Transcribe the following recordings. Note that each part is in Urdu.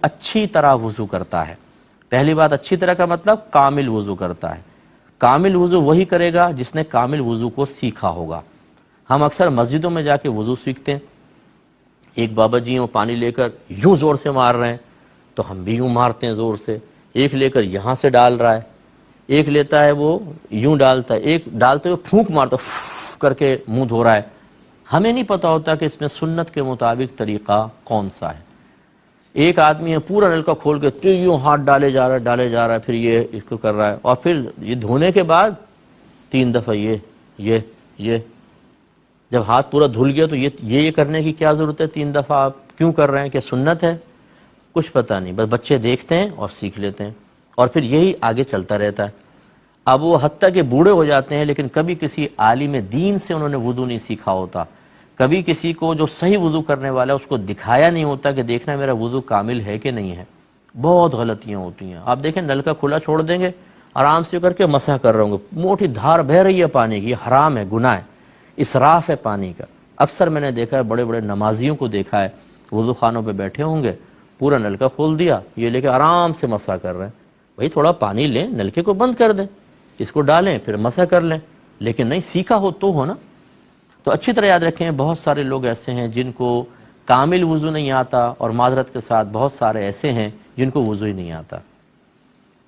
اچھی طرح وضو کرتا ہے۔ پہلی بات، اچھی طرح کا مطلب کامل وضو کرتا ہے۔ کامل وضو وہی کرے گا جس نے کامل وضو کو سیکھا ہوگا۔ ہم اکثر مسجدوں میں جا کے وضو سیکھتے ہیں، ایک بابا جی وہ پانی لے کر یوں زور سے مار رہے ہیں تو ہم بھی یوں مارتے ہیں زور سے، ایک لے کر یہاں سے ڈال رہا ہے، ایک لیتا ہے وہ یوں ڈالتا ہے، ایک ڈالتے ہوئے پھونک مارتا ہے کر کے منہ دھو رہا ہے۔ ہمیں نہیں پتا ہوتا کہ اس میں سنت کے مطابق طریقہ کون سا ہے۔ ایک آدمی ہے پورا نلکا کھول کے یوں ہاتھ ڈالے جا رہا ہے، پھر یہ اس کو کر رہا ہے، اور پھر یہ دھونے کے بعد 3 دفعہ یہ جب ہاتھ پورا دھل گیا تو یہ کرنے کی کیا ضرورت ہے؟ 3 دفعہ آپ کیوں کر رہے ہیں؟ کہ سنت ہے؟ کچھ پتہ نہیں، بس بچے دیکھتے ہیں اور سیکھ لیتے ہیں، اور پھر یہی آگے چلتا رہتا ہے۔ اب وہ حتیٰ کہ بوڑھے ہو جاتے ہیں لیکن کبھی کسی عالم دین سے انہوں نے وضو نہیں سیکھا ہوتا، کبھی کسی کو جو صحیح وضو کرنے والا ہے اس کو دکھایا نہیں ہوتا کہ دیکھنا میرا وضو کامل ہے کہ نہیں ہے۔ بہت غلطیاں ہوتی ہیں۔ آپ دیکھیں نلکا کھلا چھوڑ دیں گے، آرام سے کر کے مسح کر رہے ہوں گے، موٹی دھار بہہ رہی ہے پانی کی، یہ حرام ہے، گناہ ہے، اسراف ہے پانی کا۔ اکثر میں نے دیکھا ہے، بڑے بڑے نمازیوں کو دیکھا ہے، وضو خانوں پہ بیٹھے ہوں گے، پورا نلکا کھول دیا، یہ لے کے آرام سے مسح کر رہے ہیں۔ بھائی تھوڑا پانی لیں، نلکے کو بند کر دیں، اس کو ڈالیں، پھر مسح کر لیں، لیکن نہیں سیکھا ہو تو ہو نا۔ تو اچھی طرح یاد رکھیں، بہت سارے لوگ ایسے ہیں جن کو کامل وضو نہیں آتا، اور معذرت کے ساتھ بہت سارے ایسے ہیں جن کو وضو ہی نہیں آتا،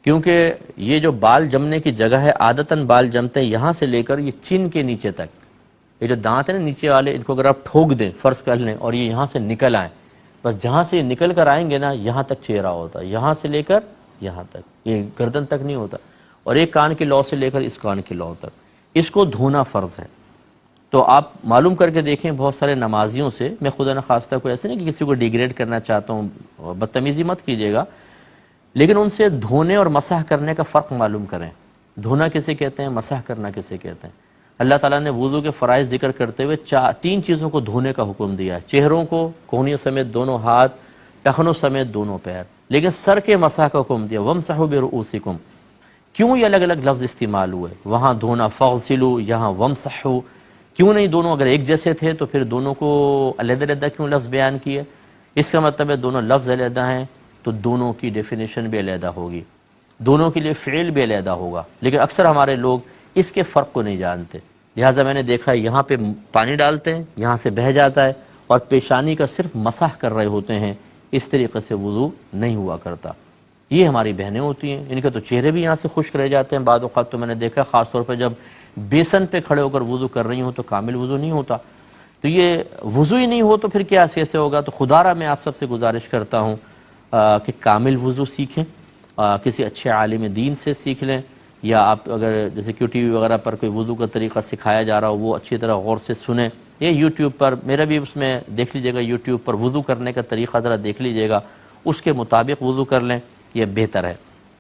کیونکہ یہ جو بال جمنے کی جگہ ہے، عادتاً بال جمتے ہیں یہاں سے لے کر یہ چن کے نیچے تک، یہ جو دانت ہیں نا نیچے والے، ان کو اگر آپ ٹھوک دیں، فرض کر لیں، اور یہ یہاں سے نکل آئیں، بس جہاں سے یہ نکل کر آئیں گے نا، یہاں تک چہرہ ہوتا ہے، یہاں سے لے کر یہاں تک، یہ گردن تک نہیں ہوتا، اور ایک کان کی لو سے لے کر اس کان کی لو تک، اس کو دھونا فرض ہے۔ تو آپ معلوم کر کے دیکھیں، بہت سارے نمازیوں سے، میں خدا نخواستہ کوئی ایسے نہیں کہ کسی کو ڈیگریڈ کرنا چاہتا ہوں، بدتمیزی مت کیجیے گا، لیکن ان سے دھونے اور مسح کرنے کا فرق معلوم کریں۔ دھونا کسے کہتے ہیں، مسح کرنا کسے کہتے ہیں؟ اللہ تعالیٰ نے وضو کے فرائض ذکر کرتے ہوئے 3 چیزوں کو دھونے کا حکم دیا ہے، چہروں کو، کونیوں سمیت دونوں ہاتھ، ٹخنوں سمیت دونوں پیر، لیکن سر کے مسح کا حکم دیا، وَامْسَحُوا بِرُؤُوسِكُمْ۔ کیوں یہ الگ الگ لفظ استعمال ہوئے؟ وہاں دھونا فَاغْسِلُوا، یہاں وَامْسَحُوا، کیوں نہیں دونوں اگر ایک جیسے تھے تو پھر دونوں کو علیحدہ علیحدہ کیوں لفظ بیان کیے؟ اس کا مطلب ہے دونوں لفظ علیحدہ ہیں تو دونوں کی ڈیفینیشن بھی علیحدہ ہوگی، دونوں کے لیے فعل بھی علیحدہ ہوگا، لیکن اکثر ہمارے لوگ اس کے فرق کو نہیں جانتے، لہٰذا میں نے دیکھا ہے یہاں پہ پانی ڈالتے ہیں، یہاں سے بہہ جاتا ہے، اور پیشانی کا صرف مسح کر رہے ہوتے ہیں، اس طریقے سے وضو نہیں ہوا کرتا۔ یہ ہماری بہنیں ہوتی ہیں، ان کے تو چہرے بھی یہاں سے خشک رہ جاتے ہیں، بعض اوقات تو میں نے دیکھا خاص طور پہ جب بیسن پہ کھڑے ہو کر وضو کر رہی ہوں تو کامل وضو نہیں ہوتا۔ تو یہ وضو ہی نہیں ہو تو پھر کیا کیسے ہوگا؟ تو خدا را میں آپ سب سے گزارش کرتا ہوں کہ کامل وضو سیکھیں، کسی اچھے عالم دین سے سیکھ لیں، یا آپ اگر جیسے کیو ٹی وی وغیرہ پر کوئی وضو کا طریقہ سکھایا جا رہا ہو وہ اچھی طرح غور سے سنیں، یا یوٹیوب پر میرا بھی اس میں دیکھ لیجیے گا، یوٹیوب پر وضو کرنے کا طریقہ ذرا دیکھ لیجیے گا، اس کے مطابق وضو کر لیں، یہ بہتر ہے۔